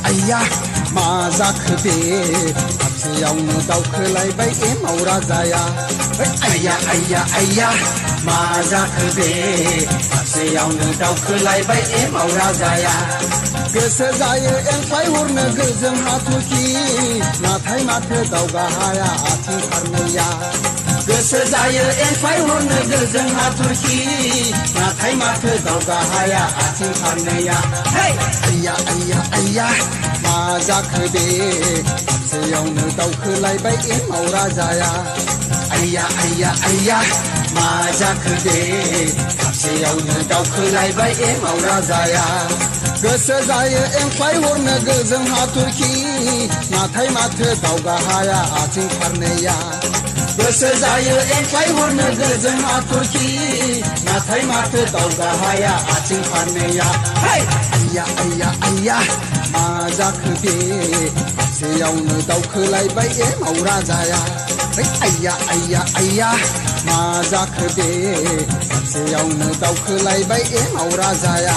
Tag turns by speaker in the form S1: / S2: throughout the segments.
S1: आइया मा जाखो बे हाबसेयावनो दावखोलायबाय एमाव राजाया आइया आइया आइया मा जाखो बे हाबसेयावनो दावखोलायबाय एमाव राजाया गोसो जायो एंख्लाय हरनो गोजों हाथरखि नाथाय माथो दावगा हाया आथिं फारनैया गोसो जायो एंख्लाय हरनो गोजों हाथरखि नाथाय माथो दावगा हाया आथिं फारनैया आइया आइया आइया मा जाखो बे हाबसेयावनो दावखोलायबाय एमाव राजाया आइया आइया आइया मा जाखो बे हाबसेयावनो दावखोलायबाय एमाव राजाया गोसो जायो एंख्लाय हरनो गोजों हाथरखि नाथाय माथो दावगा हाया आथिं फारनैया गोसो जायो एंख्लाय हरनो गोजों हाथरखि नाथाय माथो दावगा हाया आथिं फारनैया आइया आइया आइया मा जाखो बे हाबसेयावनो दावखोलायबाय एमाव राजाया आइया आइया आइया मा जाखो बे हाबसेयावनो दावखोलायबाय एमाव राजाया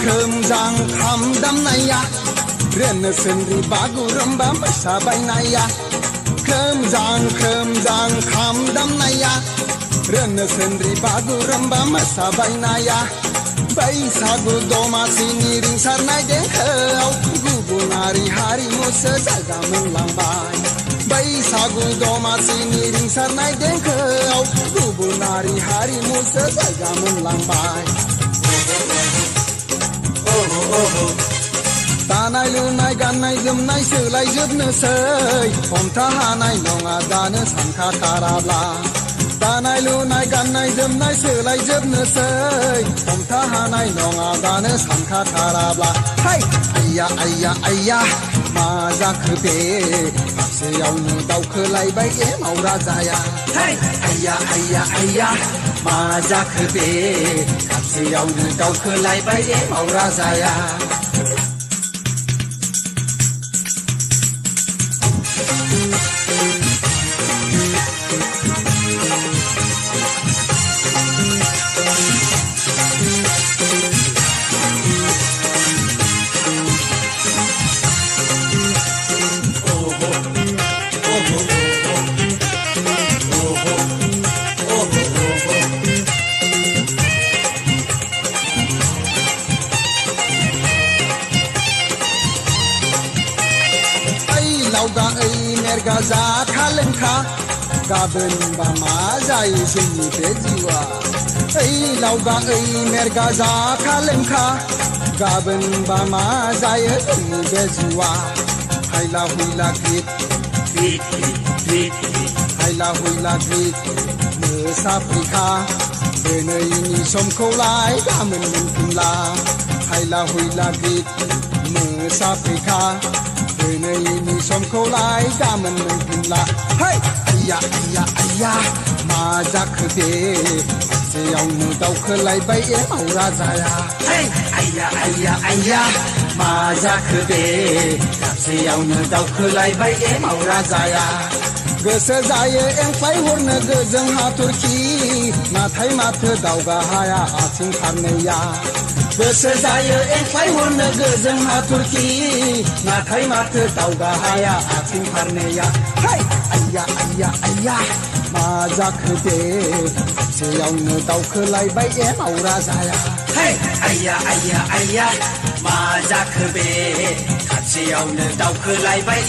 S1: खोमजां खाम दामनाया रेनो सोनरि बागुरुम्बा मोसाबायनाया खोमजां खाम दामनाया रेनो सोनरि बागुरुम्बा मोसाबायनाया बैसागु दमासिनि रिंसारनाय देंखोआव गुबुनारि हारिमुसो जायगा मोनलांबाय बैसागु दमासिनि रिंसारनाय देंखोआव गुबुनारि हारिमुसो जायगा मोनलांबाय दानाय लुनाय गाननाय जोमनाय सोलायजोबनोसै हमथा हानाय नङा दानो सानखाथाराब्ला दानाय लुनाय गाननाय जोमनाय सोलायजोबनोसै हमथा हानाय नङा दानो सानखाथाराब्ला आइया आइया आइया मा जाखो बे हाबसेयावनो दावखोलायबाय एमाव राजाया आइया आइया आइया मा जाखो बे हाबसेयावनो दावखोलायबाय एमाव राजाया लावगा मेरगा जाखा लोंखा गाबोनबा मा जायो जोंनि बे जिउआ लावगा मेरगा जाखा लोंखा गाबोनबा मा जायो जोंनि बे जिउआ हायला हुइला ग्रिद हायला हुइला ग्रिद मोसा फैखा दिनैनि समखौलाय गाबोन मोनफिनला हायला हुइला ग्रिद मोसा फैखा दिनैनि समखौलाय गाबोन मोनफिनला आइया आइया आइया मा जाखो बे हाबसेयावनो दावखोलायबाय एमाव राजाया आइया आइया आइया मा जाखो बे हाबसेयावनो दावखोलायबाय एमाव राजाया गोसो जायो एंख्लाय हरनो गोजों हाथरखि नाथाय माथो दावगा हाया आथिं फारनैया गोसो जायो एंख्लाय हरनो गोजों हाथरखि नाथाय माथो दावगा हाया आथिं फारनैया आइया आइया आइया मा जाखो बे हाबसेयावनो दावखोलायबाय एमाव राजाया आइया आइया आइया मा जाखो बे हाबसेयावनो दावखोलायबाय